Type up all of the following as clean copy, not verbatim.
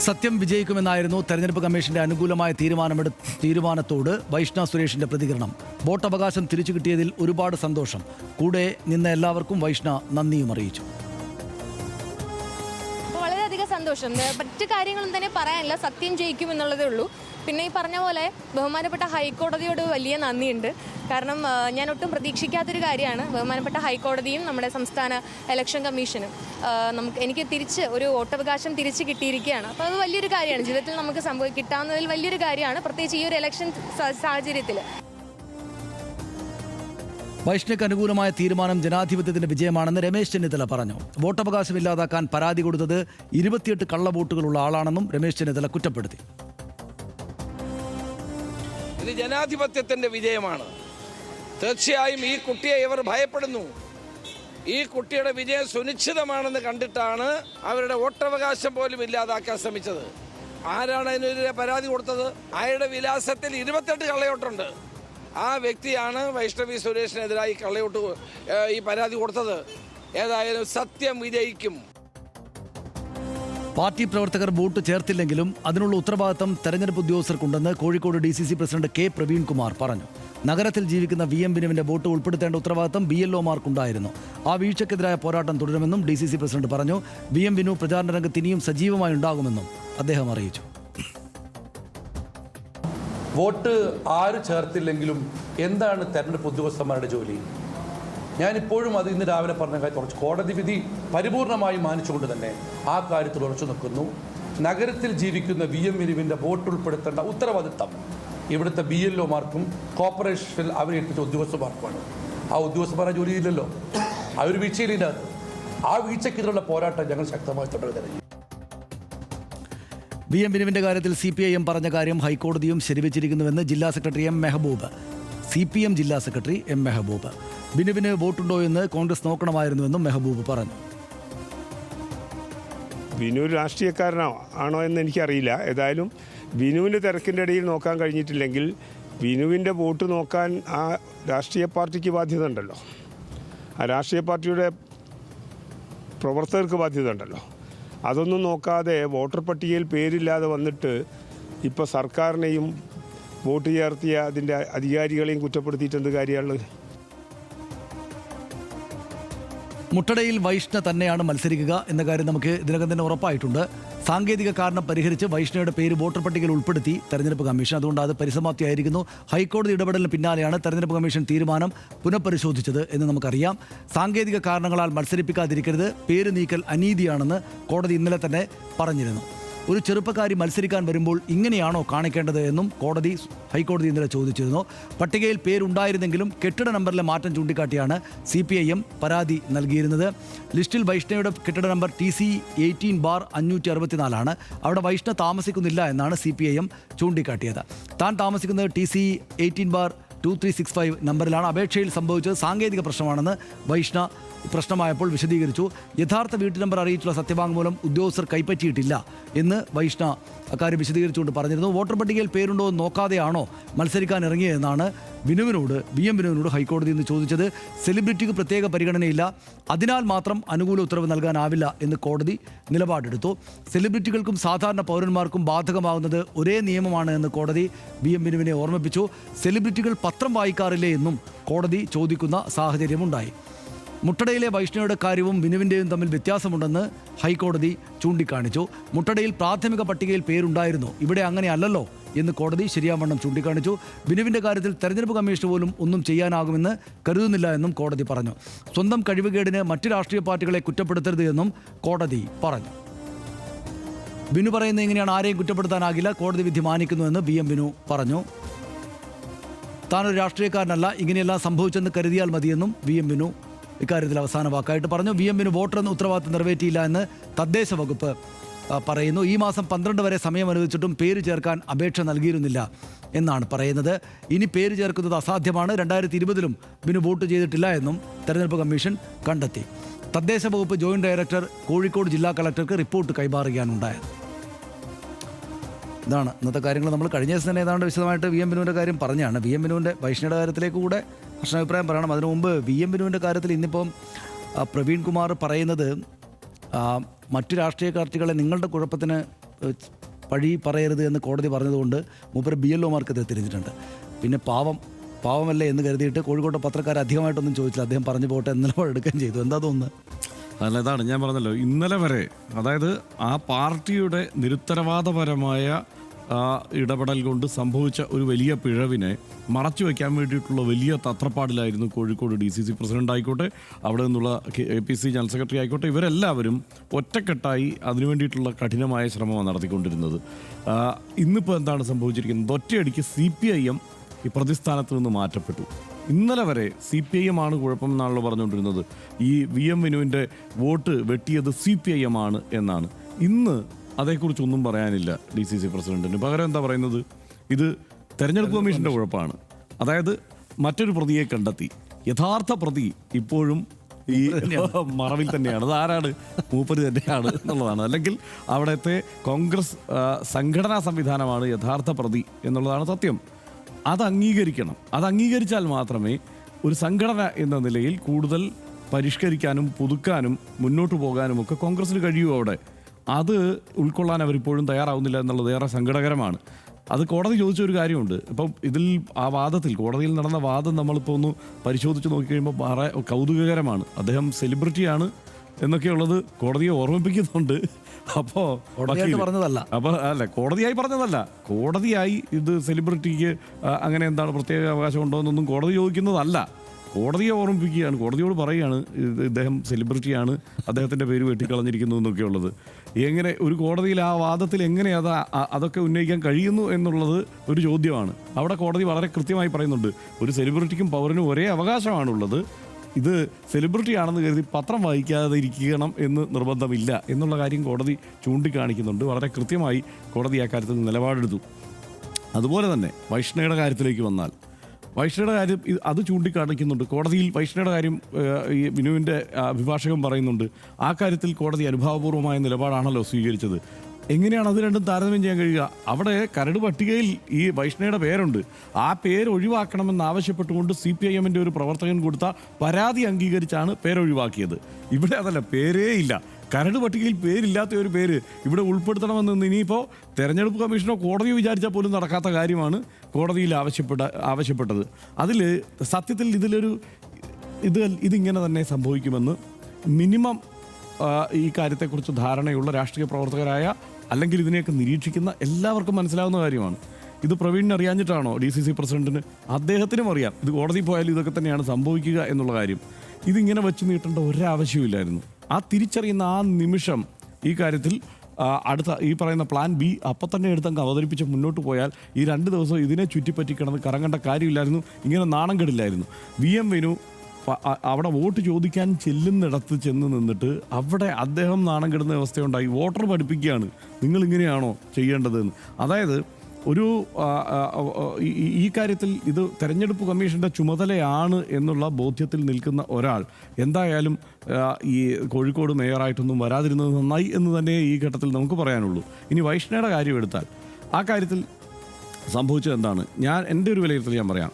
സത്യം വിജയിക്കുമെന്നായിരുന്നു തെരഞ്ഞെടുപ്പ് കമ്മീഷന്റെ അനുകൂലമായ തീരുമാനത്തോട് വൈഷ്ണ സുരേഷിന്റെ പ്രതികരണം. വോട്ടവകാശം തിരിച്ചു കിട്ടിയതിൽ ഒരുപാട് സന്തോഷം. കൂടെ നിന്ന എല്ലാവർക്കും വൈഷ്ണ നന്ദിയും അറിയിച്ചു. വളരെയധികം സന്തോഷം. മറ്റു കാര്യങ്ങളും തന്നെ പറയാനില്ല. സത്യം ജയിക്കും എന്നുള്ളതേ ഉള്ളൂ. പിന്നെ ഈ പറഞ്ഞ പോലെ ബഹുമാനപ്പെട്ട ഹൈക്കോടതിയോട് വലിയ നന്ദിയുണ്ട്. കാരണം ഞാൻ ഒട്ടും പ്രതീക്ഷിക്കാത്തൊരു കാര്യമാണ്. ബഹുമാനപ്പെട്ട ഹൈക്കോടതിയും നമ്മുടെ സംസ്ഥാന ഇലക്ഷൻ കമ്മീഷനും എനിക്ക് തിരിച്ച് ഒരു വോട്ടവകാശം തിരിച്ച് കിട്ടിയിരിക്കുകയാണ്. അപ്പോൾ അത് വലിയൊരു കാര്യമാണ്. ജീവിതത്തിൽ നമുക്ക് കിട്ടാവുന്നതിൽ വലിയൊരു കാര്യമാണ്, പ്രത്യേകിച്ച് ഈ ഒരു ഇലക്ഷൻ സാഹചര്യത്തിൽ. വൈഷ്ണയ്ക്ക് അനുകൂലമായ തീരുമാനം ജനാധിപത്യത്തിന്റെ വിജയമാണെന്ന് രമേശ് ചെന്നിത്തല പറഞ്ഞു. വോട്ടവകാശം ഇല്ലാതാക്കാൻ പരാതി കൊടുത്തത് 28 കള്ളവോട്ടുകളുള്ള ആളാണെന്നും രമേശ് ചെന്നിത്തല കുറ്റപ്പെടുത്തി. ഇത് ജനാധിപത്യത്തിന്റെ വിജയമാണ്. തീർച്ചയായും ഈ കുട്ടിയെ ഇവർ ഭയപ്പെടുന്നു. ഈ കുട്ടിയുടെ വിജയം സുനിശ്ചിതമാണെന്ന് കണ്ടിട്ടാണ് അവരുടെ വോട്ടവകാശം പോലും ഇല്ലാതാക്കാൻ ശ്രമിച്ചത്. ആരാണ് അതിനെതിരെ പരാതി കൊടുത്തത്? അയാളുടെ വിലാസത്തിൽ 28 കള്ളവോട്ടുണ്ട്. ആ വ്യക്തിയാണ് വൈഷ്ണവി സുരേഷിനെതിരായി കള്ളവോട്ട് ഈ പരാതി കൊടുത്തത്. ഏതായാലും സത്യം വിജയിക്കും. പാർട്ടി പ്രവർത്തകർ വോട്ട് ചേർത്തില്ലെങ്കിലും അതിനുള്ള ഉത്തരവാദിത്തം തെരഞ്ഞെടുപ്പ് ഉദ്യോഗസ്ഥർക്കുണ്ടെന്ന് Kozhikode DCC president K. Praveen Kumar പറഞ്ഞു. നഗരത്തിൽ ജീവിക്കുന്ന VM ബിനുവിന്റെ വോട്ട് ഉൾപ്പെടുത്തേണ്ട ഉത്തരവാദിത്തം BLOമാർക്കുണ്ടായിരുന്നു. ആ വീഴ്ചയ്ക്കെതിരായ പോരാട്ടം തുടരുമെന്നും DCC പ്രസിഡന്റ് പറഞ്ഞു. VM ബിനു പ്രചാരണ രംഗത്ത് ഇനിയും സജീവമായി ഉണ്ടാകുമെന്നും അദ്ദേഹം അറിയിച്ചു. വോട്ട് ആര് ചേർത്തില്ലെങ്കിലും എന്താണ് തെരഞ്ഞെടുപ്പ് ഉദ്യോഗസ്ഥന്മാരുടെ ജോലി? ഞാനിപ്പോഴും അത് ഇന്ന് രാവിലെ പറഞ്ഞ കാര്യം കുറച്ച് കോടതി വിധി പരിപൂർണമായി മാനിച്ചുകൊണ്ട് തന്നെ ആ കാര്യത്തിൽ ഉറച്ചു നിൽക്കുന്നു. നഗരത്തിൽ ജീവിക്കുന്ന VM ബിനുവിൻ്റെ വോട്ട് ഉൾപ്പെടുത്തേണ്ട ഉത്തരവാദിത്തം ഇവിടുത്തെ BLOമാർക്കും കോർപ്പറേഷനിൽ അവരെ ഏൽപ്പിച്ച ഉദ്യോഗസ്ഥന്മാർക്കുമാണ്. ആ ഉദ്യോഗസ്ഥന്മാരെ ജോലിയില്ലല്ലോ, ആ ഒരു വീഴ്ചയിലില്ല. ആ വീഴ്ചയ്ക്കെതിരുള്ള പോരാട്ടം ഞങ്ങൾ ശക്തമായി തുടരുകയാണ്. VM ബിനുവിന്റെ കാര്യത്തിൽ CPIM പറഞ്ഞ കാര്യം ഹൈക്കോടതിയും ശരിവച്ചിരിക്കുന്നുവെന്ന് ജില്ലാ സെക്രട്ടറി M. മെഹബൂബ്. CPM ജില്ലാ സെക്രട്ടറി M. മെഹബൂബ്. ബിനുവിന് വോട്ടുണ്ടോ എന്ന് കോൺഗ്രസ് നോക്കണമായിരുന്നുവെന്നും മെഹബൂബ് പറഞ്ഞു. ബിനു രാഷ്ട്രീയക്കാരനാണോ എന്ന് എനിക്കറിയില്ല. ഏതായാലും ബിനുവിൻ്റെ തിരക്കിൻ്റെ ഇടയിൽ നോക്കാൻ കഴിഞ്ഞിട്ടില്ലെങ്കിൽ ബിനുവിൻ്റെ വോട്ട് നോക്കാൻ ആ രാഷ്ട്രീയ പാർട്ടിക്ക് ബാധ്യത ഉണ്ടല്ലോ, ആ രാഷ്ട്രീയ പാർട്ടിയുടെ പ്രവർത്തകർക്ക് ബാധ്യത ഉണ്ടല്ലോ. അതൊന്നും നോക്കാതെ വോട്ടർ പട്ടികയിൽ പേരില്ലാതെ വന്നിട്ട് ഇപ്പോൾ സർക്കാരിനെയും വോട്ട് ചേർത്തിയ അതിൻ്റെ അധികാരികളെയും കുറ്റപ്പെടുത്തിയിട്ട് എന്ത് കാര്യമുള്ളത്? മുട്ടടയിൽ വൈഷ്ണ തന്നെയാണ് മത്സരിക്കുക എന്ന കാര്യം നമുക്ക് ഇതിനകം തന്നെ ഉറപ്പായിട്ടുണ്ട്. സാങ്കേതിക കാരണം പരിഹരിച്ച് വൈഷ്ണയുടെ പേര് വോട്ടർ പട്ടികയിൽ ഉൾപ്പെടുത്തി തെരഞ്ഞെടുപ്പ് കമ്മീഷൻ. അതുകൊണ്ട് അത് പരിസമാപ്തിയായിരിക്കുന്നു. ഹൈക്കോടതി ഇടപെടലിന് പിന്നാലെയാണ് തെരഞ്ഞെടുപ്പ് കമ്മീഷൻ തീരുമാനം പുനഃപരിശോധിച്ചത് എന്ന് നമുക്കറിയാം. സാങ്കേതിക കാരണങ്ങളാൽ മത്സരിപ്പിക്കാതിരിക്കരുത്, പേര് നീക്കൽ അനീതിയാണെന്ന് കോടതി ഇന്നലെ തന്നെ പറഞ്ഞിരുന്നു. ഒരു ചെറുപ്പക്കാരി മത്സരിക്കാൻ വരുമ്പോൾ ഇങ്ങനെയാണോ കാണിക്കേണ്ടത് എന്നും ഹൈക്കോടതി ഇന്നലെ ചോദിച്ചിരുന്നു. പട്ടികയിൽ പേരുണ്ടായിരുന്നെങ്കിലും കെട്ടിട നമ്പറിലെ മാറ്റം ചൂണ്ടിക്കാട്ടിയാണ് CPIM പരാതി നൽകിയിരുന്നത്. ലിസ്റ്റിൽ വൈഷ്ണയുടെ കെട്ടിട നമ്പർ TC 18/564 അവിടെ വൈഷ്ണ താമസിക്കുന്നില്ല എന്നാണ് CPIM ചൂണ്ടിക്കാട്ടിയത്. താൻ താമസിക്കുന്നത് TC 18/2365 നമ്പറിലാണ്. അപേക്ഷയിൽ സംഭവിച്ചത് സാങ്കേതിക പ്രശ്നമാണെന്ന് വൈഷ്ണ പ്രശ്നമായപ്പോൾ വിശദീകരിച്ചു. യഥാർത്ഥ വീട്ടു നമ്പർ അറിയിച്ചുള്ള സത്യവാങ്മൂലം ഉദ്യോഗസ്ഥർ കൈപ്പറ്റിയിട്ടില്ല എന്ന് വൈഷ്ണ അക്കാര്യം വിശദീകരിച്ചുകൊണ്ട് പറഞ്ഞിരുന്നു. വോട്ടർ പട്ടികയിൽ പേരുണ്ടോ എന്ന് നോക്കാതെയാണോ മത്സരിക്കാൻ ഇറങ്ങിയതെന്നാണ് VM ബിനുവിനോട് ഹൈക്കോടതി ഇന്ന് ചോദിച്ചത്. സെലിബ്രിറ്റിക്ക് പ്രത്യേക പരിഗണനയില്ല, അതിനാൽ മാത്രം അനുകൂല ഉത്തരവ് നൽകാനാവില്ല എന്ന് കോടതി നിലപാടെടുത്തു. സെലിബ്രിറ്റികൾക്കും സാധാരണ പൗരന്മാർക്കും ബാധകമാകുന്നത് ഒരേ നിയമമാണ് എന്ന് കോടതി VM ബിനുവിനെ ഓർമ്മിപ്പിച്ചു. സെലിബ്രിറ്റികൾ പത്രം വായിക്കാറില്ലേ എന്നും കോടതി ചോദിക്കുന്ന സാഹചര്യമുണ്ടായി. മുട്ടടയിലെ വൈഷ്ണയുടെ കാര്യവും ബിനുവിൻ്റെയും തമ്മിൽ വ്യത്യാസമുണ്ടെന്ന് ഹൈക്കോടതി ചൂണ്ടിക്കാണിച്ചു. മുട്ടടയിൽ പ്രാഥമിക പട്ടികയിൽ പേരുണ്ടായിരുന്നു, ഇവിടെ അങ്ങനെയല്ലല്ലോ എന്ന് കോടതി ശരിയാവണ്ണം ചൂണ്ടിക്കാണിച്ചു. ബിനുവിൻ്റെ കാര്യത്തിൽ തെരഞ്ഞെടുപ്പ് കമ്മീഷന് പോലും ഒന്നും ചെയ്യാനാകുമെന്ന് കരുതുന്നില്ല എന്നും കോടതി പറഞ്ഞു. സ്വന്തം കഴിവുകേടിന് മറ്റ് രാഷ്ട്രീയ പാർട്ടികളെ കുറ്റപ്പെടുത്തരുത് എന്നും കോടതി പറഞ്ഞു. ബിനു പറയുന്നത് ഇങ്ങനെയാണ്, ആരെയും കുറ്റപ്പെടുത്താനാകില്ല, കോടതി വിധി മാനിക്കുന്നുവെന്ന് VM ബിനു പറഞ്ഞു. താനൊരു രാഷ്ട്രീയക്കാരനല്ല, ഇങ്ങനെയെല്ലാം സംഭവിച്ചെന്ന് കരുതിയാൽ മതിയെന്നും VM ബിനു ഇക്കാര്യത്തിൽ അവസാന വാക്കായിട്ട് പറഞ്ഞു. VM ബിനു വോട്ടർ എന്ന ഉത്തരവാദിത്തം നിറവേറ്റിയില്ല എന്ന് തദ്ദേശ വകുപ്പ് പറയുന്നു. ഈ മാസം 12 വരെ സമയം അനുവദിച്ചിട്ടും പേര് ചേർക്കാൻ അപേക്ഷ നൽകിയിരുന്നില്ല എന്നാണ് പറയുന്നത്. ഇനി പേര് ചേർക്കുന്നത് അസാധ്യമാണ്. 2020-ലും ബിനു വോട്ട് ചെയ്തിട്ടില്ല എന്നും തെരഞ്ഞെടുപ്പ് കമ്മീഷൻ കണ്ടെത്തി. തദ്ദേശ വകുപ്പ് ജോയിന്റ് ഡയറക്ടർ കോഴിക്കോട് ജില്ലാ കളക്ടർക്ക് റിപ്പോർട്ട് കൈമാറുകയാണുണ്ടായത്. ഇതാണ് ഇന്നത്തെ കാര്യങ്ങൾ. നമ്മൾ കഴിഞ്ഞ ദിവസം തന്നെ ഏതാണ്ട് വിശദമായിട്ട് VM ബിനുവിൻ്റെ കാര്യം പറഞ്ഞാണ്. VM ബിനുവിൻ്റെ വൈഷ്ണയുടെ കാര്യത്തിലേക്ക് കൂടെ പ്രശ്നാഭിപ്രായം പറയണം. അതിനു മുമ്പ് VM ബിനുവിൻ്റെ കാര്യത്തിൽ ഇന്നിപ്പം പ്രവീൺ കുമാർ പറയുന്നത് മറ്റു രാഷ്ട്രീയ പാർട്ടികളെ നിങ്ങളുടെ കുഴപ്പത്തിന് പഴി പറയരുത് എന്ന് കോടതി പറഞ്ഞതുകൊണ്ട് മൂപ്പര് BLO മാർക്കെതിരെ തിരിഞ്ഞിട്ടുണ്ട്. പിന്നെ പാവമല്ലേ എന്ന് കരുതിയിട്ട് കോഴിക്കോട്ടെ പത്രക്കാർ അധികമായിട്ടൊന്നും ചോദിച്ചില്ല. അദ്ദേഹം പറഞ്ഞു പോട്ടെ എന്ന് നിലപാടെടുക്കുകയും ചെയ്തു. എന്താ തോന്നുന്നത്? അല്ല, ഇതാണ് ഞാൻ പറഞ്ഞല്ലോ, ഇന്നലെ വരെ അതായത് ആ പാർട്ടിയുടെ നിരുത്തരവാദപരമായ ഇടപെടൽ കൊണ്ട് സംഭവിച്ച ഒരു വലിയ പിഴവിനെ മറച്ചു വയ്ക്കാൻ വേണ്ടിയിട്ടുള്ള വലിയ തത്രപ്പാടിലായിരുന്നു കോഴിക്കോട് DCC പ്രസിഡന്റ് ആയിക്കോട്ടെ, അവിടെ നിന്നുള്ള APC ജനറൽ സെക്രട്ടറി ആയിക്കോട്ടെ, ഇവരെല്ലാവരും ഒറ്റക്കെട്ടായി അതിനുവേണ്ടിയിട്ടുള്ള കഠിനമായ ശ്രമമാണ് നടത്തിക്കൊണ്ടിരുന്നത്. ഇന്നിപ്പോൾ എന്താണ് സംഭവിച്ചിരിക്കുന്നത്? ഒറ്റയടിക്ക് CPIM ഈ പ്രതിസ്ഥാനത്ത് നിന്ന് മാറ്റപ്പെട്ടു. ഇന്നലെ വരെ CPIM ആണ് കുഴപ്പമെന്നാണല്ലോ പറഞ്ഞുകൊണ്ടിരുന്നത്. ഈ VM വിനുവിൻ്റെ വോട്ട് വെട്ടിയത് CPIM ആണ് എന്നാണ്. ഇന്ന് അതേക്കുറിച്ചൊന്നും പറയാനില്ല DCC പ്രസിഡന്റിന്. പകരം എന്താ പറയുന്നത്? ഇത് തെരഞ്ഞെടുപ്പ് കമ്മീഷൻ്റെ കുഴപ്പമാണ്. അതായത് മറ്റൊരു പ്രതിയെ കണ്ടെത്തി. യഥാർത്ഥ പ്രതി ഇപ്പോഴും ഈ മറവിൽ തന്നെയാണ്. അത് ആരാണ്? മൂപ്പര് തന്നെയാണ് എന്നുള്ളതാണ്. അല്ലെങ്കിൽ അവിടുത്തെ കോൺഗ്രസ് സംഘടനാ സംവിധാനമാണ് യഥാർത്ഥ പ്രതി എന്നുള്ളതാണ് സത്യം. അത് അംഗീകരിക്കണം. അത് അംഗീകരിച്ചാൽ മാത്രമേ ഒരു സംഘടന എന്ന നിലയിൽ കൂടുതൽ പരിഷ്കരിക്കാനും പുതുക്കാനും മുന്നോട്ട് പോകാനും ഒക്കെ കോൺഗ്രസിന് കഴിയൂ. അവിടെ അത് ഉൾക്കൊള്ളാൻ അവരിപ്പോഴും തയ്യാറാവുന്നില്ല എന്നുള്ളത് ഏറെ സങ്കടകരമാണ്. അത് കോടതി ചോദിച്ച ഒരു കാര്യമുണ്ട്. ഇപ്പം ഇതിൽ ആ വാദത്തിൽ, കോടതിയിൽ നടന്ന വാദം നമ്മളിപ്പോൾ ഒന്ന് പരിശോധിച്ച് നോക്കിക്കഴിയുമ്പോൾ വളരെ കൗതുകകരമാണ്. അദ്ദേഹം സെലിബ്രിറ്റിയാണ് എന്നൊക്കെയുള്ളത് കോടതിയെ ഓർമ്മിപ്പിക്കുന്നുണ്ട്. അപ്പോൾ പറഞ്ഞതല്ല, അപ്പോൾ അല്ല, കോടതിയായി പറഞ്ഞതല്ല. കോടതിയായി ഇത് സെലിബ്രിറ്റിക്ക് അങ്ങനെ എന്താണ് പ്രത്യേക അവകാശം ഉണ്ടോ എന്നൊന്നും കോടതി ചോദിക്കുന്നതല്ല. കോടതിയെ ഓർമ്മിപ്പിക്കുകയാണ്. കോടതിയോട് പറയുകയാണ് ഇദ്ദേഹം സെലിബ്രിറ്റിയാണ്, അദ്ദേഹത്തിൻ്റെ പേര് വെട്ടിക്കളഞ്ഞിരിക്കുന്നു എന്നൊക്കെ ഉള്ളത്. എങ്ങനെ ഒരു കോടതിയിൽ ആ വാദത്തിൽ എങ്ങനെ അതൊക്കെ ഉന്നയിക്കാൻ കഴിയുന്നു എന്നുള്ളത് ഒരു ചോദ്യമാണ്. അവിടെ കോടതി വളരെ കൃത്യമായി പറയുന്നുണ്ട്, ഒരു സെലിബ്രിറ്റിക്കും പൗരനും ഒരേ അവകാശമാണുള്ളത്. ഇത് സെലിബ്രിറ്റി ആണെന്ന് കരുതി പത്രം വായിക്കാതെ ഇരിക്കണം എന്ന് നിർബന്ധമില്ല എന്നുള്ള കാര്യം കോടതി ചൂണ്ടിക്കാണിക്കുന്നുണ്ട്. വളരെ കൃത്യമായി കോടതി ആ കാര്യത്തിൽ നിലപാടെടുത്തു. അതുപോലെ തന്നെ വൈഷ്ണയുടെ കാര്യത്തിലേക്ക് വന്നാൽ, വൈഷ്ണയുടെ കാര്യം അത് ചൂണ്ടിക്കാണിക്കുന്നുണ്ട്. കോടതിയിൽ വൈഷ്ണയുടെ കാര്യം ഈ വിനുവിൻ്റെ അഭിഭാഷകൻ പറയുന്നുണ്ട്. ആ കാര്യത്തിൽ കോടതി അനുഭാവപൂർവമായ നിലപാടാണല്ലോ സ്വീകരിച്ചത്. എങ്ങനെയാണ് അത് രണ്ടും താരതമ്യം ചെയ്യാൻ കഴിയുക? അവിടെ കരട് പട്ടികയിൽ ഈ വൈഷ്ണയുടെ പേരുണ്ട്. ആ പേര് ഒഴിവാക്കണമെന്ന് ആവശ്യപ്പെട്ടുകൊണ്ട് CPIMൻ്റെ ഒരു പ്രവർത്തകൻ കൊടുത്ത പരാതി അംഗീകരിച്ചാണ് പേരൊഴിവാക്കിയത്. ഇവിടെ അതല്ല, പേരേ ഇല്ല. കരട് പട്ടികയിൽ പേരില്ലാത്ത ഒരു പേര് ഇവിടെ ഉൾപ്പെടുത്തണമെന്ന് ഇനിയിപ്പോൾ തെരഞ്ഞെടുപ്പ് കമ്മീഷനോ കോടതിയോ വിചാരിച്ചാൽ പോലും നടക്കാത്ത കാര്യമാണ് കോടതിയിൽ ആവശ്യപ്പെട്ടത്. അതിൽ സത്യത്തിൽ ഇതിങ്ങനെ തന്നെ സംഭവിക്കുമെന്ന് മിനിമം ഈ കാര്യത്തെക്കുറിച്ച് ധാരണയുള്ള രാഷ്ട്രീയ പ്രവർത്തകരായ അല്ലെങ്കിൽ ഇതിനെയൊക്കെ നിരീക്ഷിക്കുന്ന എല്ലാവർക്കും മനസ്സിലാവുന്ന കാര്യമാണ്. ഇത് പ്രവീണിന് അറിയാഞ്ഞിട്ടാണോ DCC പ്രസിഡന്റിന്? അദ്ദേഹത്തിനും അറിയാം ഇത് കോടതി പോയാലും ഇതൊക്കെ തന്നെയാണ് സംഭവിക്കുക എന്നുള്ള കാര്യം. ഇതിങ്ങനെ വെച്ച് നീട്ടേണ്ട ഒരാവശ്യമില്ലായിരുന്നു. ആ തിരിച്ചറിയുന്ന ആ നിമിഷം ഈ കാര്യത്തിൽ അടുത്ത ഈ പറയുന്ന പ്ലാൻ B അപ്പം തന്നെ എടുത്തങ്ങ് അവതരിപ്പിച്ച് മുന്നോട്ട് പോയാൽ ഈ 2 ദിവസം ഇതിനെ ചുറ്റിപ്പറ്റി കിടന്ന് കറങ്ങേണ്ട കാര്യമില്ലായിരുന്നു. ഇങ്ങനെ നാണം കെടില്ലായിരുന്നു. VM വിനു അവിടെ വോട്ട് ചോദിക്കാൻ ചെല്ലുന്നിടത്ത് ചെന്ന് നിന്നിട്ട് അവിടെ അദ്ദേഹം നാണം കെടുന്ന അവസ്ഥയുണ്ടായി. വോട്ടർ പഠിപ്പിക്കുകയാണ്, നിങ്ങളിങ്ങനെയാണോ ചെയ്യേണ്ടതെന്ന്. അതായത് ഒരു ഈ കാര്യത്തിൽ ഇത് തെരഞ്ഞെടുപ്പ് കമ്മീഷൻ്റെ ചുമതലയാണ് എന്നുള്ള ബോധ്യത്തിൽ നിൽക്കുന്ന ഒരാൾ എന്തായാലും ഈ കോഴിക്കോട് മേയറായിട്ടൊന്നും വരാതിരുന്നത് നന്നായി എന്ന് തന്നെ ഈ ഘട്ടത്തിൽ നമുക്ക് പറയാനുള്ളൂ. ഇനി വൈഷ്ണയുടെ കാര്യം എടുത്താൽ ആ കാര്യത്തിൽ സംഭവിച്ചത് എന്താണ്? എൻ്റെ ഒരു വിലയിരുത്തൽ ഞാൻ പറയാം.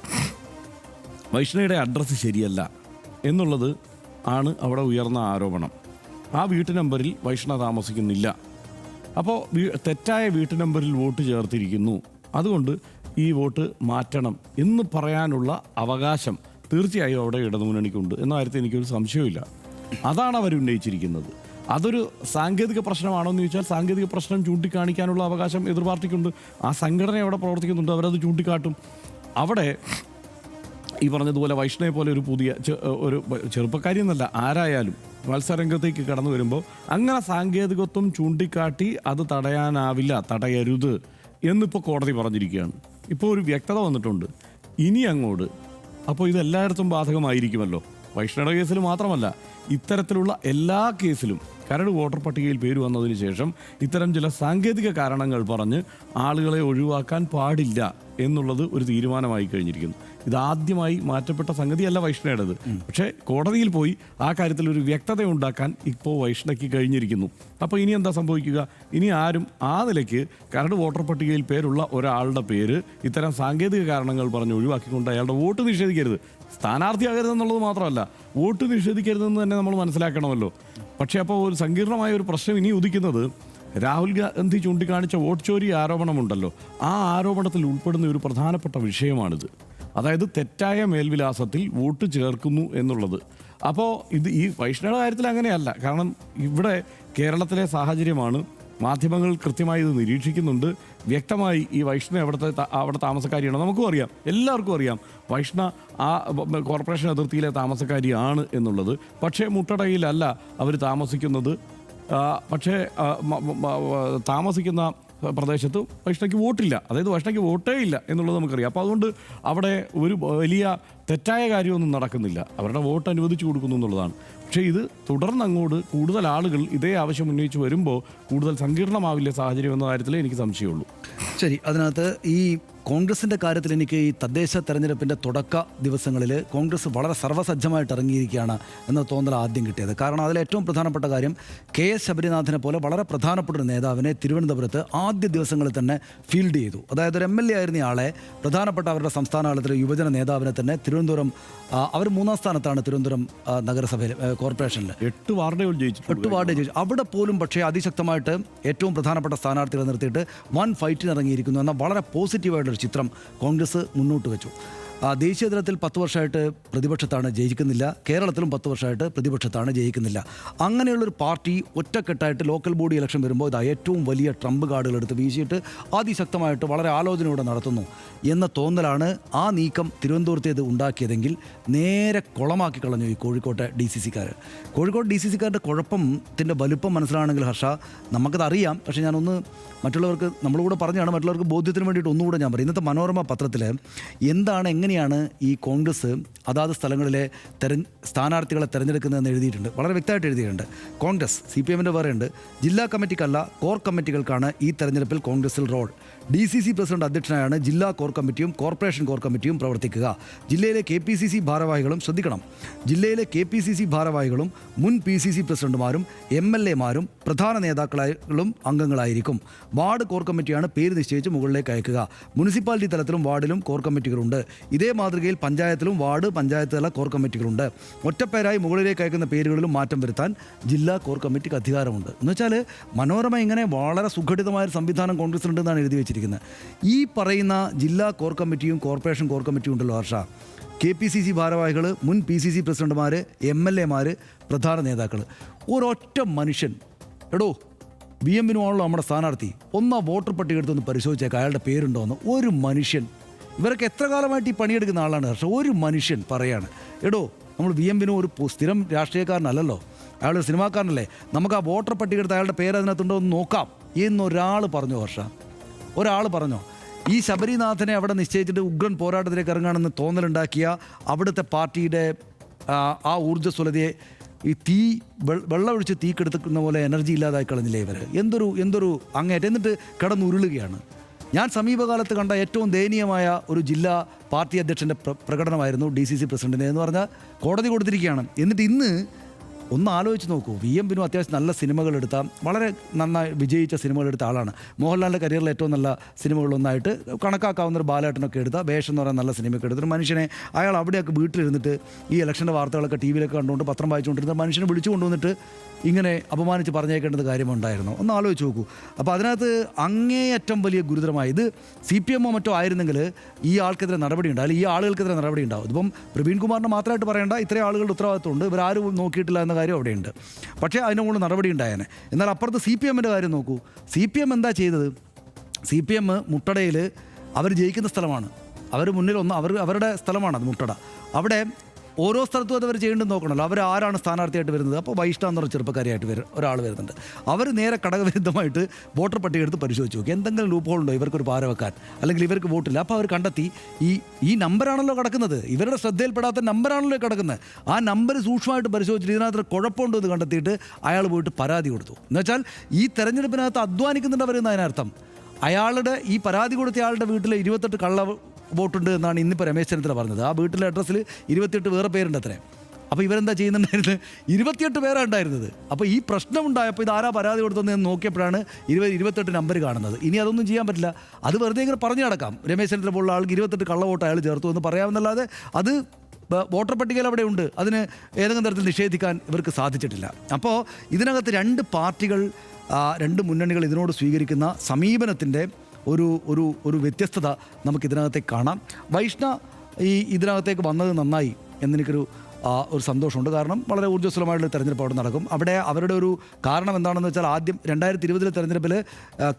വൈഷ്ണയുടെ അഡ്രസ്സ് ശരിയല്ല എന്നുള്ളത് ആണ് അവിടെ ഉയർന്ന ആരോപണം. ആ വീട്ടു നമ്പറിൽ വൈഷ്ണ താമസിക്കുന്നില്ല. അപ്പോൾ തെറ്റായ വീട്ടു നമ്പറിൽ വോട്ട് ചേർത്തിരിക്കുന്നു, അതുകൊണ്ട് ഈ വോട്ട് മാറ്റണം എന്ന് പറയാനുള്ള അവകാശം തീർച്ചയായും അവിടെ ഇടതുമുന്നണിക്കുണ്ട് എന്ന കാര്യത്തിൽ എനിക്കൊരു സംശയമില്ല. അതാണ് അവർ ഉന്നയിച്ചിരിക്കുന്നത്. അതൊരു സാങ്കേതിക പ്രശ്നമാണോ എന്ന് ചോദിച്ചാൽ സാങ്കേതിക പ്രശ്നം ചൂണ്ടിക്കാണിക്കാനുള്ള അവകാശം എതിർ പാർട്ടിക്കുണ്ട്. ആ സംഘടന അവിടെ പ്രവർത്തിക്കുന്നുണ്ട്, അവരത് ചൂണ്ടിക്കാട്ടും. അവിടെ ഈ പറഞ്ഞതുപോലെ വൈഷ്ണയെ പോലെ ഒരു പുതിയ ഒരു ചെറുപ്പക്കാരി എന്നല്ല, ആരായാലും മത്സരരംഗത്തേക്ക് കടന്നു വരുമ്പോൾ അങ്ങനെ സാങ്കേതികത്വം ചൂണ്ടിക്കാട്ടി അത് തടയാനാവില്ല, തടയരുത് എന്നിപ്പോൾ കോടതി പറഞ്ഞിരിക്കുകയാണ്. ഇപ്പോൾ ഒരു വ്യക്തത വന്നിട്ടുണ്ട്. ഇനി അങ്ങോട്ട് അപ്പോൾ ഇതെല്ലായിടത്തും ബാധകമായിരിക്കുമല്ലോ. വൈഷ്ണയുടെ കേസിൽ മാത്രമല്ല, ഇത്തരത്തിലുള്ള എല്ലാ കേസിലും കരട് വോട്ടർ പട്ടികയിൽ പേര് വന്നതിന് ശേഷം ഇത്തരം ചില സാങ്കേതിക കാരണങ്ങൾ പറഞ്ഞ് ആളുകളെ ഒഴിവാക്കാൻ പാടില്ല എന്നുള്ളത് ഒരു തീരുമാനമായി കഴിഞ്ഞിരിക്കുന്നു. ഇതാദ്യമായി മാറ്റപ്പെട്ട സംഗതിയല്ല വൈഷ്ണയുടേത്. പക്ഷേ കോടതിയിൽ പോയി ആ കാര്യത്തിൽ ഒരു വ്യക്തത ഉണ്ടാക്കാൻ ഇപ്പോൾ വൈഷ്ണയ്ക്ക് കഴിഞ്ഞിരിക്കുന്നു. അപ്പോൾ ഇനി എന്താ സംഭവിക്കുക? ഇനി ആരും ആ നിലയ്ക്ക് കരട് വോട്ടർ പട്ടികയിൽ പേരുള്ള ഒരാളുടെ പേര് ഇത്തരം സാങ്കേതിക കാരണങ്ങൾ പറഞ്ഞ് ഒഴിവാക്കിക്കൊണ്ട് അയാളുടെ വോട്ട് നിഷേധിക്കരുത്. സ്ഥാനാർത്ഥിയാകരുതെന്നുള്ളത് മാത്രമല്ല, വോട്ട് നിഷേധിക്കരുതെന്ന് തന്നെ നമ്മൾ മനസ്സിലാക്കണമല്ലോ. പക്ഷേ അപ്പോൾ ഒരു സങ്കീർണമായ ഒരു പ്രശ്നം ഇനി ഉദിക്കുന്നത്, രാഹുൽ ഗാന്ധി ചൂണ്ടിക്കാണിച്ച വോട്ട് ചോരി ആരോപണമുണ്ടല്ലോ, ആ ആരോപണത്തിൽ ഉൾപ്പെടുന്ന ഒരു പ്രധാനപ്പെട്ട വിഷയമാണിത്. അതായത് തെറ്റായ മേൽവിലാസത്തിൽ വോട്ട് ചേർക്കുന്നു എന്നുള്ളത്. അപ്പോൾ ഈ വൈഷ്ണവയുടെ കാര്യത്തിൽ അങ്ങനെയല്ല. കാരണം ഇവിടെ കേരളത്തിലെ സാഹചര്യമാണ്, മാധ്യമങ്ങൾ കൃത്യമായി ഇത് നിരീക്ഷിക്കുന്നുണ്ട്. വ്യക്തമായി ഈ വൈഷ്ണവ് അവിടെ താമസക്കാരിയാണ്. നമുക്കും അറിയാം, എല്ലാവർക്കും അറിയാം വൈഷ്ണ ആ കോർപ്പറേഷൻ അതിർത്തിയിലെ താമസക്കാരിയാണ് എന്നുള്ളത്. പക്ഷേ മുട്ടടയിലല്ല അവർ താമസിക്കുന്നത്. പക്ഷേ താമസിക്കുന്ന പ്രദേശത്ത് വൈഷ്ണയ്ക്ക് വോട്ടില്ല, അതായത് വൈഷ്ണയ്ക്ക് വോട്ടേ ഇല്ല എന്നുള്ളത് നമുക്കറിയാം. അപ്പോൾ അതുകൊണ്ട് അവിടെ ഒരു വലിയ തെറ്റായ കാര്യമൊന്നും നടക്കുന്നില്ല, അവരുടെ വോട്ട് അനുവദിച്ചു കൊടുക്കുന്നു എന്നുള്ളതാണ്. പക്ഷേ ഇത് തുടർന്ന് അങ്ങോട്ട് കൂടുതൽ ആളുകൾ ഇതേ ആവശ്യം ഉന്നയിച്ച് വരുമ്പോൾ കൂടുതൽ സങ്കീർണമാവില്ല സാഹചര്യം എന്ന കാര്യത്തിൽ എനിക്ക് സംശയമുള്ളൂ. ശരി, അതിനകത്ത് ഈ കോൺഗ്രസിൻ്റെ കാര്യത്തിൽ എനിക്ക് ഈ തദ്ദേശ തെരഞ്ഞെടുപ്പിൻ്റെ തുടക്ക ദിവസങ്ങളിൽ കോൺഗ്രസ് വളരെ സർവ്വസജ്ജമായിട്ട് ഇറങ്ങിയിരിക്കുകയാണ് എന്ന തോന്നൽ ആദ്യം കിട്ടിയത്. കാരണം അതിൽ ഏറ്റവും പ്രധാനപ്പെട്ട കാര്യം KS ശബരിനാഥിനെ പോലെ വളരെ പ്രധാനപ്പെട്ട ഒരു നേതാവിനെ തിരുവനന്തപുരത്ത് ആദ്യ ദിവസങ്ങളിൽ തന്നെ ഫീൽഡ് ചെയ്തു. അതായത് ഒരു MLA ആയിരുന്ന ആളെ, പ്രധാനപ്പെട്ട അവരുടെ സംസ്ഥാന തലത്തിലെ യുവജന നേതാവിനെ തന്നെ തിരുവനന്തപുരം, അവർ 3-ാം സ്ഥാനത്താണ് തിരുവനന്തപുരം നഗരസഭയിൽ, കോർപ്പറേഷനിൽ 8 വാർഡുകൾ ജയിച്ചു. അവിടെ പോലും പക്ഷേ അതിശക്തമായിട്ട് ഏറ്റവും പ്രധാനപ്പെട്ട സ്ഥാനാർത്ഥികളെ നിർത്തിയിട്ട് വൻ ഫൈറ്റിന് ഇറങ്ങിയിരിക്കുന്നു എന്ന വളരെ പോസിറ്റീവായിട്ടൊരു ചിത്രം കോൺഗ്രസ് മുന്നോട്ട് വെച്ചു. ദേശീയ തലത്തിൽ 10 വർഷമായിട്ട് പ്രതിപക്ഷത്താണ്, ജയിക്കുന്നില്ല. കേരളത്തിലും 10 വർഷമായിട്ട് പ്രതിപക്ഷത്താണ്, ജയിക്കുന്നില്ല. അങ്ങനെയുള്ളൊരു പാർട്ടി ഒറ്റക്കെട്ടായിട്ട് ലോക്കൽ ബോഡി ഇലക്ഷൻ വരുമ്പോൾ ഇതാ ഏറ്റവും വലിയ ട്രംപ് കാർഡുകൾ എടുത്ത് വീശിയിട്ട് അതിശക്തമായിട്ട് വളരെ ആലോചനയോടെ നടത്തുന്നു എന്ന തോന്നലാണ് ആ നീക്കം തിരുവനന്തപുരത്തേത് ഉണ്ടാക്കിയതെങ്കിൽ നേരെ കുളമാക്കി കളഞ്ഞു ഈ കോഴിക്കോട്ടെ DCC-കാർ. കോഴിക്കോട് DCC-കാരുടെ കുഴപ്പത്തിൻ്റെ വലുപ്പം മനസ്സിലാണെങ്കിൽ ഹർഷ, നമുക്കതറിയാം. പക്ഷേ ഞാനൊന്ന് മറ്റുള്ളവർക്ക്, നമ്മളുകൂടെ പറഞ്ഞാണ്, മറ്റുള്ളവർക്ക് ബോധ്യത്തിന് വേണ്ടിയിട്ട് ഒന്നുകൂടെ ഞാൻ പറയും. ഇന്നത്തെ മനോരമ പത്രത്തിൽ എങ്ങനെയാണ് ഈ കോൺഗ്രസ് അതാത് സ്ഥലങ്ങളിലെ സ്ഥാനാർത്ഥികളെ തിരഞ്ഞെടുക്കുന്നതെന്ന് എഴുതിയിട്ടുണ്ട്. വളരെ വ്യക്തമായിട്ട് എഴുതിയിട്ടുണ്ട്. കോൺഗ്രസ്, CPM-ൻ്റെ വേറെയുണ്ട്, ജില്ലാ കമ്മിറ്റിക്കല്ല കോർ കമ്മിറ്റികൾക്കാണ് ഈ തെരഞ്ഞെടുപ്പിൽ കോൺഗ്രസിൽ റോൾ. DCC പ്രസിഡന്റ് അധ്യക്ഷനായാണ് ജില്ലാ കോർ കമ്മിറ്റിയും കോർപ്പറേഷൻ കോർ കമ്മിറ്റിയും പ്രവർത്തിക്കുക. ജില്ലയിലെ KPCC ഭാരവാഹികളും, ശ്രദ്ധിക്കണം, ജില്ലയിലെ KPCC ഭാരവാഹികളും മുൻ PCC പ്രസിഡന്റുമാരും MLA-മാരും പ്രധാന നേതാക്കളും അംഗങ്ങളായിരിക്കും. വാർഡ് കോർ കമ്മിറ്റിയാണ് പേര് നിശ്ചയിച്ച് മുകളിലേക്ക് അയക്കുക. മുനിസിപ്പാലിറ്റി തലത്തിലും വാർഡിലും കോർ കമ്മിറ്റികളുണ്ട്. ഇതേ മാതൃകയിൽ പഞ്ചായത്തിലും വാർഡ്, പഞ്ചായത്ത് തല കോർ കമ്മിറ്റികളുണ്ട്. ഒറ്റപ്പേരായി മുകളിലേക്ക് അയക്കുന്ന പേരുകളിലും മാറ്റം വരുത്താൻ ജില്ലാ കോർ കമ്മിറ്റിക്ക് അധികാരമുണ്ട്. എന്നുവെച്ചാൽ മനോരമ ഇങ്ങനെ വളരെ സുഘടിതമായൊരു സംവിധാനം കോൺഗ്രസിലുണ്ടെന്നാണ് എഴുതി വെച്ചിരിക്കുന്നത്. ഈ പറയുന്ന ജില്ലാ കോർ കമ്മിറ്റിയും കോർപ്പറേഷൻ കോർ കമ്മിറ്റിയും ഉണ്ടല്ലോ ഹർഷ, KPCC ഭാരവാഹികൾ, മുൻ PCC പ്രസിഡന്റുമാർ, MLA-മാർ, പ്രധാന നേതാക്കൾ, ഒരൊറ്റ മനുഷ്യൻ. എടോ, VM വിനുവാണല്ലോ നമ്മുടെ സ്ഥാനാർത്ഥി, ഒന്നാ വോട്ടർ പട്ടിക എടുത്തൊന്ന് പരിശോധിച്ചേക്കാം അയാളുടെ പേരുണ്ടോ എന്ന്. ഒരു മനുഷ്യൻ, ഇവരൊക്കെ എത്ര കാലമായിട്ട് ഈ പണിയെടുക്കുന്ന ആളാണ് ഹർഷ, ഒരു മനുഷ്യൻ പറയാണ്, എടോ നമ്മൾ VM വിനു ഒരു സ്ഥിരം രാഷ്ട്രീയക്കാരനല്ലല്ലോ, അയാളൊരു സിനിമാക്കാരനല്ലേ, നമുക്ക് ആ വോട്ടർ പട്ടിക എടുത്ത് അയാളുടെ പേര് അതിനകത്തുണ്ടോ എന്ന് നോക്കാം എന്നൊരാൾ പറഞ്ഞു ഹർഷ. ഒരാൾ പറഞ്ഞോ? ഈ ശബരിനാഥനെ അവിടെ നിശ്ചയിച്ചിട്ട് ഉഗ്രൻ പോരാട്ടത്തിലേക്ക് ഇറങ്ങുകയാണെന്ന് തോന്നലുണ്ടാക്കിയ അവിടുത്തെ പാർട്ടിയുടെ ആ ഊർജ്ജസ്വലതയെ ഈ വെള്ളമൊഴിച്ച് തീ കെടുത്തുന്ന പോലെ എനർജി ഇല്ലാതായി കളഞ്ഞില്ലേ ഇവർ? എന്തൊരു അങ്ങേറ്റം. എന്നിട്ട് കിടന്നുരുളുകയാണ്. ഞാൻ സമീപകാലത്ത് കണ്ട ഏറ്റവും ദയനീയമായ ഒരു ജില്ലാ പാർട്ടി അധ്യക്ഷൻ്റെ പ്രകടനമായിരുന്നു DCC പ്രസിഡന്റിനെ എന്ന് പറഞ്ഞാൽ കോടതി കൊടുത്തിരിക്കുകയാണ്. എന്നിട്ട് ഇന്ന് ഒന്ന് ആലോചിച്ച് നോക്കൂ, VM വിനു അത്യാവശ്യം നല്ല സിനിമകൾ എടുത്ത, വളരെ നന്നായി വിജയിച്ച സിനിമകൾ എടുത്ത ആളാണ്. മോഹൻലാലിൻ്റെ കരിയറിൽ ഏറ്റവും നല്ല സിനിമകളൊന്നായിട്ട് കണക്കാക്കാവുന്ന ഒരു ബാലേട്ടനൊക്കെ എടുത്ത വേഷം എന്ന് പറയുന്ന നല്ല സിനിമയൊക്കെ എടുത്തൊരു മനുഷ്യനെ അയാൾ അവിടെയൊക്കെ വീട്ടിലിരുന്നിട്ട് ഈ ഇലക്ഷൻ്റെ വാർത്തകളൊക്കെ TV-യിലൊക്കെ കണ്ടുകൊണ്ട് പത്രം വായിച്ചുകൊണ്ടിരുന്ന മനുഷ്യനെ വിളിച്ചു കൊണ്ടുവന്നിട്ട് ഇങ്ങനെ അപമാനിച്ച് പറഞ്ഞേക്കേണ്ടത് കാര്യമുണ്ടായിരുന്നു. ഒന്ന് ആലോചിച്ച് നോക്കൂ. അപ്പോൾ അതിനകത്ത് അങ്ങേയറ്റം വലിയ ഗുരുതരമായി ഇത് CPM-ഓ മറ്റോ ആയിരുന്നെങ്കിൽ ഈ ആൾക്കെതിരെ നടപടി ഉണ്ടാവും, അല്ലെങ്കിൽ ഈ ആളുകൾക്കെതിരെ നടപടി ഉണ്ടാവും. ഇതിപ്പം പ്രവീൺ കുമാറിനെ മാത്രമായിട്ട് പറയേണ്ട, ഇത്രയും ആളുകളുടെ ഉത്തരവാദിത്വമുണ്ട്, ഇവരാരും നോക്കിയിട്ടില്ല എന്ന കാര്യം അവിടെയുണ്ട്. പക്ഷേ അതിനുകൊണ്ട് നടപടി ഉണ്ടായേനെ. എന്നാൽ അപ്പുറത്ത് CPM-ൻ്റെ കാര്യം നോക്കൂ. CPM എന്താ ചെയ്തത്? CPM മുട്ടടയിൽ അവർ ജയിക്കുന്ന സ്ഥലമാണ്, അവർ മുന്നിൽ അവരുടെ സ്ഥലമാണ് അത് മുട്ടട. അവിടെ ഓരോ സ്ഥലത്തും അത് അവർ ചെയ്യേണ്ടത് നോക്കണമല്ലോ. അവർ ആരാണ് സ്ഥാനാർത്ഥിയായിട്ട് വരുന്നത്? അപ്പോൾ വൈഷ്ണവ് എന്ന് പറഞ്ഞ ചെറുപ്പക്കാരിയായിട്ട് ഒരാൾ വരുന്നുണ്ട്. അവർ നേരെ ഘടകവിരുദ്ധമായിട്ട് വോട്ടർ പട്ടിക എടുത്ത് പരിശോധിച്ച് നോക്കി എന്തെങ്കിലും ലൂപ്പ് ഹോൾ ഉണ്ടോ ഇവർക്കൊരു പാര വെക്കാൻ, അല്ലെങ്കിൽ ഇവർക്ക് വോട്ടില്ല. അപ്പോൾ അവർ കണ്ടെത്തി ഈ നമ്പറാണല്ലോ കിടക്കുന്നത്, ഇവരുടെ ശ്രദ്ധയിൽപ്പെടാത്ത നമ്പറാണല്ലോ കിടക്കുന്നത്. ആ നമ്പർ സൂക്ഷ്മമായിട്ട് പരിശോധിച്ചിട്ട് ഇതിനകത്ത് കുഴപ്പമുണ്ടോ എന്ന് കണ്ടെത്തിയിട്ട് അയാൾ പോയിട്ട് പരാതി കൊടുത്തു. എന്നുവെച്ചാൽ ഈ തെരഞ്ഞെടുപ്പിനകത്ത് അധ്വാനിക്കുന്നുണ്ടവരെന്ന് അതിനർത്ഥം. അയാളുടെ ഈ പരാതി കൊടുത്ത ആളുടെ വീട്ടിൽ 28 കള്ള വോട്ടുണ്ട് എന്നാണ് ഇന്നിപ്പോൾ രമേശ് ചെന്നിത്തല പറഞ്ഞത്. ആ വീട്ടിലെ അഡ്രസ്സിൽ 28 വേറെ പേരുണ്ട് അത്രേ. അപ്പോൾ ഇവരെന്താ ചെയ്യുന്നുണ്ടായിരുന്നത്? 28 പേരാണ് ഉണ്ടായിരുന്നത്. അപ്പോൾ ഈ പ്രശ്നമുണ്ടായപ്പോൾ ഇതാരാ പരാതി കൊടുത്തതെന്ന് നോക്കിയപ്പോഴാണ് 28 നമ്പർ കാണുന്നത്. ഇനി അതൊന്നും ചെയ്യാൻ പറ്റില്ല. അത് വെറുതെ ഇങ്ങനെ പറഞ്ഞു നടക്കാം. രമേശ് ചെന്നിത്തല പോലുള്ള ആൾക്ക് 28 കള്ള വോട്ട് അയാൾ ചേർത്തു എന്ന് പറയാമെന്നല്ലാതെ അത് വോട്ടർ പട്ടികയിൽ അവിടെ ഉണ്ട്, അതിന് ഏതെങ്കിലും തരത്തിൽ നിഷേധിക്കാൻ ഇവർക്ക് സാധിച്ചിട്ടില്ല. അപ്പോൾ ഇതിനകത്ത് രണ്ട് പാർട്ടികൾ രണ്ട് മുന്നണികൾ ഇതിനോട് സ്വീകരിക്കുന്ന സമീപനത്തിൻ്റെ ഒരു വ്യത്യസ്തത നമുക്കിതിനകത്തേക്ക് കാണാം. വൈഷ്ണ ഇതിനകത്തേക്ക് വന്നത് നന്നായി എന്നെനിക്കൊരു ഒരു സന്തോഷമുണ്ട്. കാരണം വളരെ ഊർജ്ജസ്വലമായിട്ടുള്ള തെരഞ്ഞെടുപ്പ് അവിടെ നടക്കും. അവിടെ അവരുടെ ഒരു കാരണം എന്താണെന്ന് വെച്ചാൽ ആദ്യം 2020 തെരഞ്ഞെടുപ്പിൽ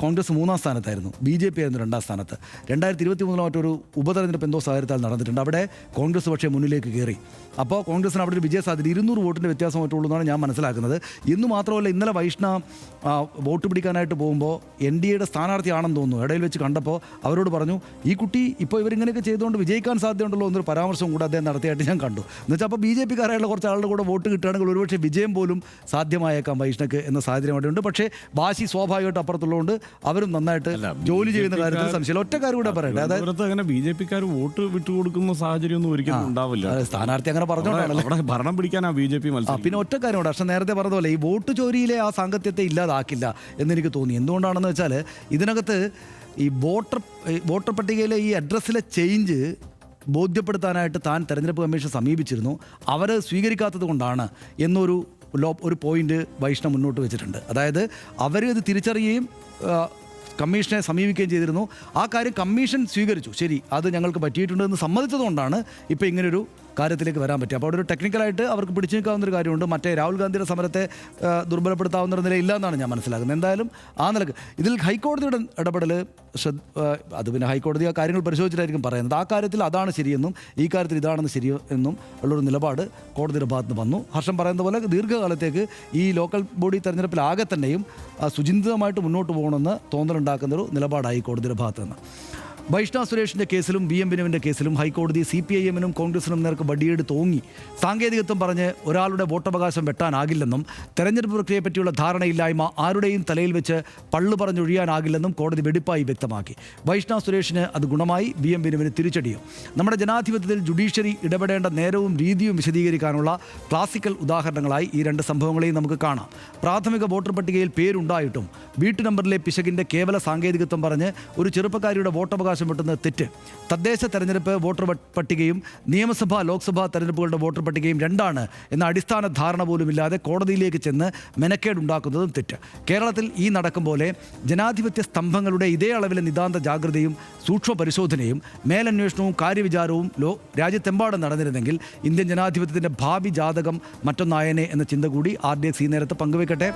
കോൺഗ്രസ് 3-ാം സ്ഥാനത്തായിരുന്നു, BJP ആയിരുന്നു 2-ാം സ്ഥാനത്ത്. 2023 മറ്റൊരു ഉപതെരഞ്ഞെടുപ്പ് എന്തോ സാഹചര്യത്താൽ നടന്നിട്ടുണ്ട്. അവിടെ കോൺഗ്രസ് പക്ഷേ മുന്നിലേക്ക് കയറി. അപ്പോൾ കോൺഗ്രസിന് അവിടെ ഒരു വിജയസാധ്യത 200 വോട്ടിൻ്റെ വ്യത്യാസം മറ്റുള്ളൂ എന്നാണ് ഞാൻ മനസ്സിലാക്കുന്നത്. ഇന്ന് മാത്രമല്ല, ഇന്നലെ വൈഷ്ണ വോട്ട് പിടിക്കാനായിട്ട് പോകുമ്പോൾ NDAയുടെ സ്ഥാനാർത്ഥിയാണെന്ന് തോന്നുന്നു. ഇടയിൽ വെച്ച് കണ്ടപ്പോൾ അവരോട് പറഞ്ഞു, ഈ കുട്ടി ഇപ്പോൾ ഇവരിങ്ങനെയൊക്കെ ചെയ്തുകൊണ്ട് വിജയിക്കാൻ സാധ്യതയുണ്ടല്ലോ എന്നൊരു പരാമർശം കൂടെ അദ്ദേഹം നടത്തിയായിട്ട് ഞാൻ കണ്ടു. എന്നുവെച്ചാൽ അപ്പോൾ BJP-കാരായുള്ള കുറച്ച് ആളുടെ കൂടെ വോട്ട് കിട്ടുകയാണെങ്കിൽ ഒരുപക്ഷെ വിജയം പോലും സാധ്യമായേക്കാം വൈഷ്ണക്ക് എന്ന സാഹചര്യം അവിടെ ഉണ്ട്. പക്ഷേ വാശി സ്വാഭാവികമായിട്ട് അപ്പുറത്തുള്ളതുകൊണ്ട് അവരും നന്നായിട്ട് ജോലി ചെയ്യുന്ന കാര്യത്തിൽ സംശയമില്ല. ഒറ്റക്കാർ കൂടെ പറയട്ടെ, അതായത് അങ്ങനെ BJP-ക്കാർ വോട്ട് വിട്ടുകൊടുക്കുന്ന സാഹചര്യം ഒന്നും ഒരിക്കലും ഉണ്ടാവില്ല. സ്ഥാനാർത്ഥി അങ്ങനെ പറഞ്ഞോണ്ടാണല്ലോ ഭരണം പിടിക്കാനാ BJP മത്സരം. പിന്നെ ഒറ്റക്കാരോട് പക്ഷേ നേരത്തെ പറഞ്ഞ പോലെ ഈ വോട്ട് ചോരിയിലെ ആ സാങ്കത്യത്തെ ഇല്ലാതാക്കില്ല എന്നെനിക്ക് തോന്നി. എന്തുകൊണ്ടാണെന്ന് വെച്ചാൽ ഇതിനകത്ത് ഈ വോട്ടർ പട്ടികയിലെ ഈ അഡ്രസ്സിലെ ചേഞ്ച് ബോധ്യപ്പെടുത്താനായിട്ട് താൻ തെരഞ്ഞെടുപ്പ് കമ്മീഷൻ സമീപിച്ചിരുന്നു. അവർ സ്വീകരിക്കാത്തത് കൊണ്ടാണ് ഒരു പോയിന്റ് വൈഷ്ണവ് മുന്നോട്ട് വെച്ചിട്ടുണ്ട്. അതായത് അവർ ഇത് തിരിച്ചറിയുകയും കമ്മീഷനെ സമീപിക്കുകയും ചെയ്തിരുന്നു. ആ കാര്യം കമ്മീഷൻ സ്വീകരിച്ചു. ശരി, അത് ഞങ്ങൾക്ക് പറ്റിയിട്ടുണ്ടെന്ന് സമ്മതിച്ചതുകൊണ്ടാണ് ഇപ്പോൾ ഇങ്ങനൊരു കാര്യത്തിലേക്ക് വരാൻ പറ്റും. അപ്പോൾ അവിടെ ഒരു ടെക്നിക്കലായിട്ട് അവർക്ക് പിടിച്ചു നിൽക്കാവുന്നൊരു കാര്യമുണ്ട്. മറ്റേ രാഹുൽ ഗാന്ധിയുടെ സമരത്തെ ദുർബലപ്പെടുത്താവുന്ന നിലയില്ല എന്നാണ് ഞാൻ മനസ്സിലാക്കുന്നത്. എന്തായാലും ആ നിലക്ക് ഇതിൽ ഹൈക്കോടതിയുടെ ഇടപെടൽ അത് പിന്നെ ഹൈക്കോടതി ആ കാര്യങ്ങൾ പരിശോധിച്ചിട്ടായിരിക്കും പറയുന്നത്. ആ കാര്യത്തിൽ അതാണ് ശരിയെന്നും ഈ കാര്യത്തിൽ ഇതാണെന്ന് ശരിയെന്നും ഉള്ളൊരു നിലപാട് കോടതിയുടെ ഭാഗത്ത് നിന്ന് വന്നു. ഹർഷം പറയുന്ന പോലെ ദീർഘകാലത്തേക്ക് ഈ ലോക്കൽ ബോഡി തെരഞ്ഞെടുപ്പിലാകെ തന്നെയും സുചിന്തിതമായിട്ട് മുന്നോട്ട് പോകണമെന്ന് തോന്നലുണ്ടാക്കുന്നൊരു നിലപാടായി കോടതിയുടെ ഭാഗത്ത് നിന്ന്. വൈഷ്ണ സുരേഷിൻ്റെ കേസിലും VM ബിനുവിൻ്റെ കേസിലും ഹൈക്കോടതി CPIM-നും കോൺഗ്രസിനും നേർക്ക് വടിയെടുത്ത് ഓങ്ങി സാങ്കേതികത്വം പറഞ്ഞ് ഒരാളുടെ വോട്ടവകാശം വെട്ടാനാകില്ലെന്നും തെരഞ്ഞെടുപ്പ് പ്രക്രിയയെപ്പറ്റിയുള്ള ധാരണയില്ലായ്മ ആരുടെയും തലയിൽ വെച്ച് പള്ളു പറഞ്ഞൊഴിയാനാകില്ലെന്നും കോടതി വെടിപ്പായി വ്യക്തമാക്കി. വൈഷ്ണ സുരേഷിന് അത് ഗുണമായി, VM ബിനുവിന് തിരിച്ചടിയും. നമ്മുടെ ജനാധിപത്യത്തിൽ ജുഡീഷ്യറി ഇടപെടേണ്ട നേരവും രീതിയും വിശദീകരിക്കാനുള്ള ക്ലാസിക്കൽ ഉദാഹരണങ്ങളായി ഈ രണ്ട് സംഭവങ്ങളെയും നമുക്ക് കാണാം. പ്രാഥമിക വോട്ടർ പട്ടികയിൽ പേരുണ്ടായിട്ടും വീട്ടു നമ്പറിലെ പിശകിൻ്റെ കേവല സാങ്കേതികത്വം പറഞ്ഞ് ഒരു ചെറുപ്പക്കാരിയുടെ വോട്ടവകാശം വെട്ടുന്നത് തെറ്റ്. തദ്ദേശ തെരഞ്ഞെടുപ്പ് വോട്ടർ പട്ടികയും നിയമസഭാ ലോക്സഭാ തെരഞ്ഞെടുപ്പുകളുടെ വോട്ടർ പട്ടികയും രണ്ടാണ് എന്ന അടിസ്ഥാന ധാരണ പോലുമില്ലാതെ കോടതിയിലേക്ക് ചെന്ന് മെനക്കേടുണ്ടാക്കുന്നതും തെറ്റ്. കേരളത്തിൽ ഈ നടക്കും പോലെ ജനാധിപത്യ സ്തംഭങ്ങളുടെ ഇതേ അളവിലെ നിതാന്ത ജാഗ്രതയും സൂക്ഷ്മ പരിശോധനയും മേലന്വേഷണവും കാര്യവിചാരവും രാജ്യത്തെമ്പാടും നടന്നിരുന്നെങ്കിൽ ഇന്ത്യൻ ജനാധിപത്യത്തിൻ്റെ ഭാവി ജാതകം മറ്റൊന്നായനെ എന്ന ചിന്ത കൂടി RDX ഈ നേരത്ത് പങ്കുവെക്കട്ടെ.